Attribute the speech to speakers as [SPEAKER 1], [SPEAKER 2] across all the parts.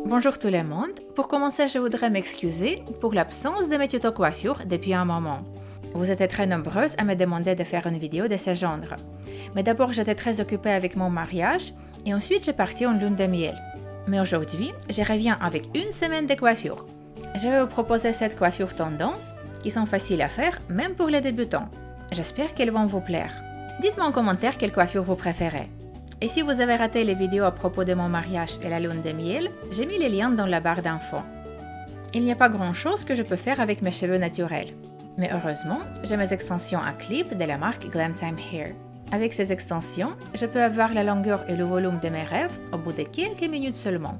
[SPEAKER 1] Bonjour tout le monde. Pour commencer, je voudrais m'excuser pour l'absence de mes tutos coiffure depuis un moment. Vous êtes très nombreuses à me demander de faire une vidéo de ce genre. Mais d'abord, j'étais très occupée avec mon mariage et ensuite j'ai parti en lune de miel. Mais aujourd'hui, je reviens avec une semaine de coiffure. Je vais vous proposer cette coiffure tendance qui sont faciles à faire même pour les débutants. J'espère qu'elles vont vous plaire. Dites-moi en commentaire quelle coiffure vous préférez. Et si vous avez raté les vidéos à propos de mon mariage et la lune de miel, j'ai mis les liens dans la barre d'infos. Il n'y a pas grand-chose que je peux faire avec mes cheveux naturels. Mais heureusement, j'ai mes extensions à clip de la marque Glamtime Hair. Avec ces extensions, je peux avoir la longueur et le volume de mes rêves au bout de quelques minutes seulement.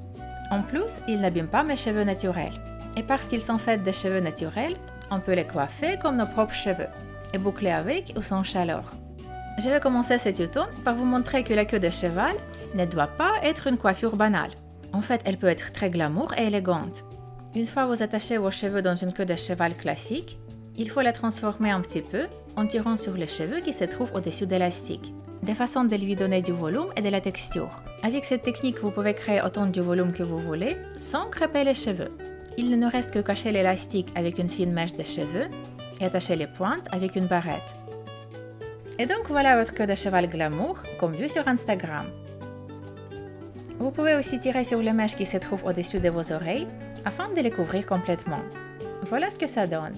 [SPEAKER 1] En plus, ils n'abîment pas mes cheveux naturels. Et parce qu'ils sont faits de cheveux naturels, on peut les coiffer comme nos propres cheveux et boucler avec ou sans chaleur. Je vais commencer ce tuto par vous montrer que la queue de cheval ne doit pas être une coiffure banale. En fait, elle peut être très glamour et élégante. Une fois vous attachez vos cheveux dans une queue de cheval classique, il faut la transformer un petit peu en tirant sur les cheveux qui se trouvent au-dessus de l'élastique, de façon de lui donner du volume et de la texture. Avec cette technique, vous pouvez créer autant de volume que vous voulez sans crêper les cheveux. Il ne nous reste que cacher l'élastique avec une fine mèche de cheveux et attacher les pointes avec une barrette. Et donc voilà votre queue de cheval glamour, comme vu sur Instagram. Vous pouvez aussi tirer sur les mèches qui se trouvent au-dessus de vos oreilles afin de les couvrir complètement. Voilà ce que ça donne.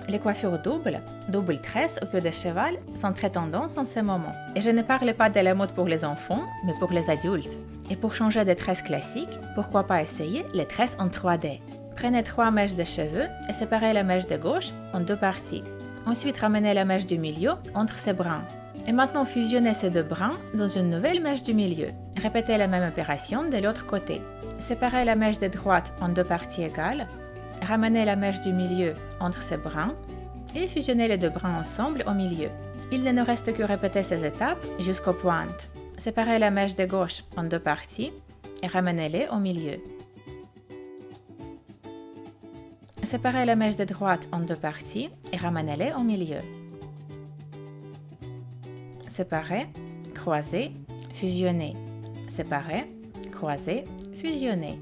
[SPEAKER 1] Les coiffures double tresse ou queue de cheval sont très tendances en ce moment. Et je ne parle pas de la mode pour les enfants, mais pour les adultes. Et pour changer de tresse classique, pourquoi pas essayer les tresses en 3D. Prenez 3 mèches de cheveux et séparez la mèche de gauche en 2 parties. Ensuite, ramenez la mèche du milieu entre ces brins. Et maintenant, fusionnez ces 2 brins dans une nouvelle mèche du milieu. Répétez la même opération de l'autre côté. Séparez la mèche de droite en 2 parties égales. Ramenez la mèche du milieu entre ces brins et fusionnez les 2 brins ensemble au milieu. Il ne nous reste que répéter ces étapes jusqu'aux pointes. Séparez la mèche de gauche en 2 parties et ramenez-les au milieu. Séparez la mèche de droite en 2 parties et ramenez-les au milieu. Séparez, croisez, fusionnez. Séparez, croisez, fusionnez.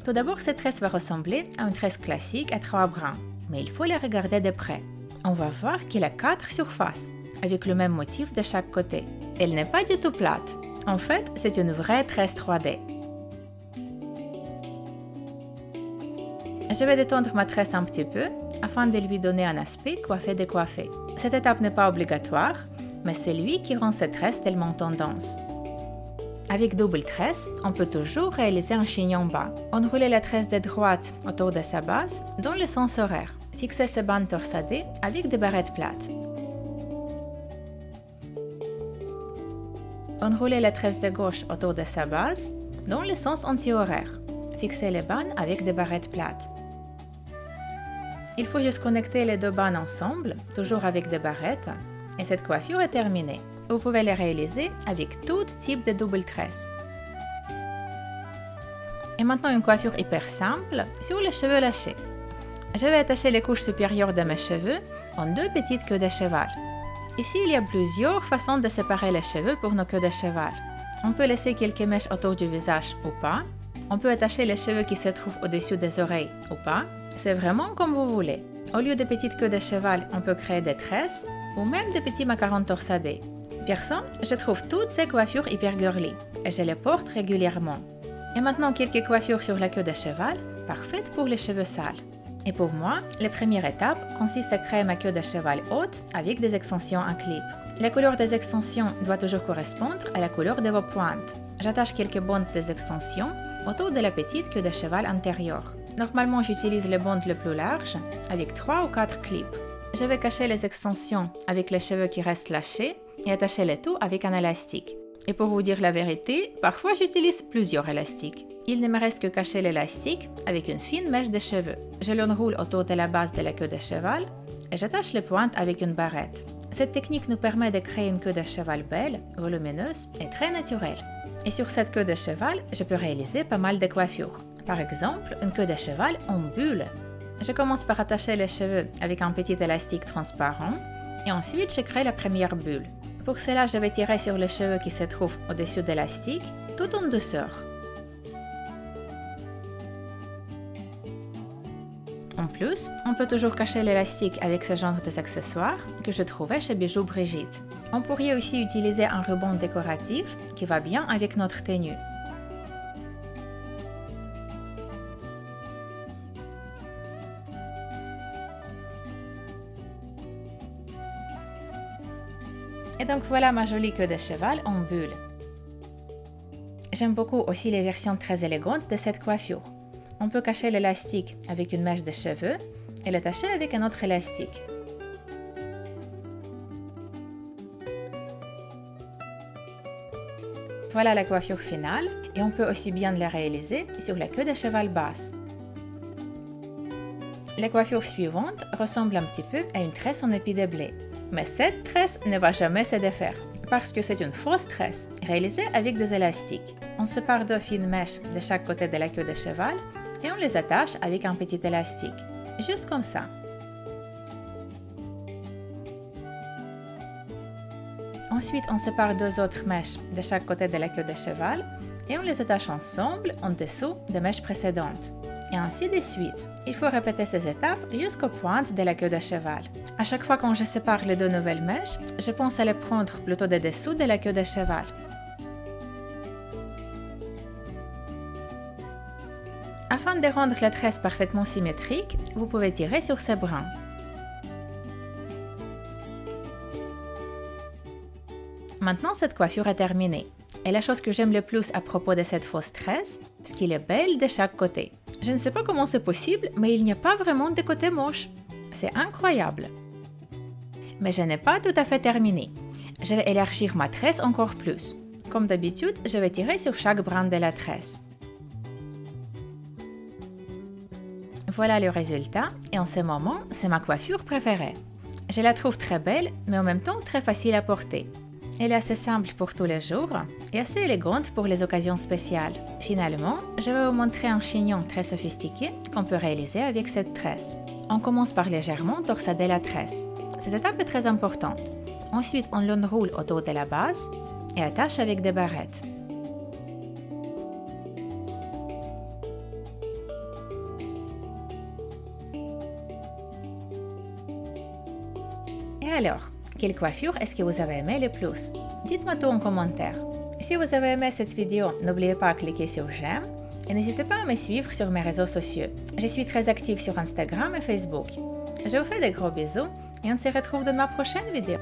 [SPEAKER 1] Tout d'abord, cette tresse va ressembler à une tresse classique à 3 brins, mais il faut la regarder de près. On va voir qu'elle a 4 surfaces, avec le même motif de chaque côté. Elle n'est pas du tout plate. En fait, c'est une vraie tresse 3D. Je vais détendre ma tresse un petit peu afin de lui donner un aspect coiffé-décoiffé. Cette étape n'est pas obligatoire, mais c'est lui qui rend cette tresse tellement tendance. Avec double tresse, on peut toujours réaliser un chignon bas. Enroulez la tresse de droite autour de sa base dans le sens horaire. Fixez ses bandes torsadées avec des barrettes plates. Enroulez la tresse de gauche autour de sa base dans le sens anti-horaire. Fixez les bandes avec des barrettes plates. Il faut juste connecter les 2 bandes ensemble, toujours avec des barrettes, et cette coiffure est terminée. Vous pouvez les réaliser avec tout type de double tresse. Et maintenant une coiffure hyper simple sur les cheveux lâchés. Je vais attacher les couches supérieures de mes cheveux en 2 petites queues de cheval. Ici, il y a plusieurs façons de séparer les cheveux pour nos queues de cheval. On peut laisser quelques mèches autour du visage ou pas. On peut attacher les cheveux qui se trouvent au-dessus des oreilles ou pas. C'est vraiment comme vous voulez. Au lieu de petites queues de cheval, on peut créer des tresses ou même des petits macarons torsadés. Perso, je trouve toutes ces coiffures hyper girly et je les porte régulièrement. Et maintenant, quelques coiffures sur la queue de cheval, parfaites pour les cheveux sales. Et pour moi, la première étape consiste à créer ma queue de cheval haute avec des extensions en clip. La couleur des extensions doit toujours correspondre à la couleur de vos pointes. J'attache quelques bandes des extensions autour de la petite queue de cheval antérieure. Normalement, j'utilise les bandes les plus larges avec 3 ou 4 clips. Je vais cacher les extensions avec les cheveux qui restent lâchés et attacher le tout avec un élastique. Et pour vous dire la vérité, parfois j'utilise plusieurs élastiques. Il ne me reste que cacher l'élastique avec une fine mèche de cheveux. Je l'enroule autour de la base de la queue de cheval et j'attache les pointes avec une barrette. Cette technique nous permet de créer une queue de cheval belle, volumineuse et très naturelle. Et sur cette queue de cheval, je peux réaliser pas mal de coiffures. Par exemple, une queue de cheval en bulle. Je commence par attacher les cheveux avec un petit élastique transparent et ensuite je crée la première bulle. Pour cela, je vais tirer sur les cheveux qui se trouvent au-dessus de l'élastique, tout en douceur. En plus, on peut toujours cacher l'élastique avec ce genre d'accessoires que je trouvais chez Bijoux Brigitte. On pourrait aussi utiliser un ruban décoratif qui va bien avec notre tenue. Et donc voilà ma jolie queue de cheval en bulle. J'aime beaucoup aussi les versions très élégantes de cette coiffure. On peut cacher l'élastique avec une mèche de cheveux et l'attacher avec un autre élastique. Voilà la coiffure finale et on peut aussi bien la réaliser sur la queue de cheval basse. La coiffure suivante ressemble un petit peu à une tresse en épi de blé. Mais cette tresse ne va jamais se défaire parce que c'est une fausse tresse réalisée avec des élastiques. On sépare deux fines mèches de chaque côté de la queue de cheval et on les attache avec un petit élastique, juste comme ça. Ensuite, on sépare deux autres mèches de chaque côté de la queue de cheval et on les attache ensemble en dessous des mèches précédentes. Et ainsi de suite. Il faut répéter ces étapes jusqu'aux pointes de la queue de cheval. À chaque fois quand je sépare les deux nouvelles mèches, je pense à les prendre plutôt des dessous de la queue de cheval. Afin de rendre la tresse parfaitement symétrique, vous pouvez tirer sur ces brins. Maintenant, cette coiffure est terminée. Et la chose que j'aime le plus à propos de cette fausse tresse, c'est qu'elle est belle de chaque côté. Je ne sais pas comment c'est possible, mais il n'y a pas vraiment de côté moche. C'est incroyable. Mais je n'ai pas tout à fait terminé. Je vais élargir ma tresse encore plus. Comme d'habitude, je vais tirer sur chaque brin de la tresse. Voilà le résultat et en ce moment, c'est ma coiffure préférée. Je la trouve très belle, mais en même temps très facile à porter. Elle est assez simple pour tous les jours et assez élégante pour les occasions spéciales. Finalement, je vais vous montrer un chignon très sophistiqué qu'on peut réaliser avec cette tresse. On commence par légèrement torsader la tresse. Cette étape est très importante. Ensuite, on l'enroule autour de la base et attache avec des barrettes. Et alors, quelle coiffure est-ce que vous avez aimé le plus? Dites-moi tout en commentaire. Si vous avez aimé cette vidéo, n'oubliez pas de cliquer sur j'aime et n'hésitez pas à me suivre sur mes réseaux sociaux. Je suis très active sur Instagram et Facebook. Je vous fais des gros bisous et on se retrouve dans ma prochaine vidéo.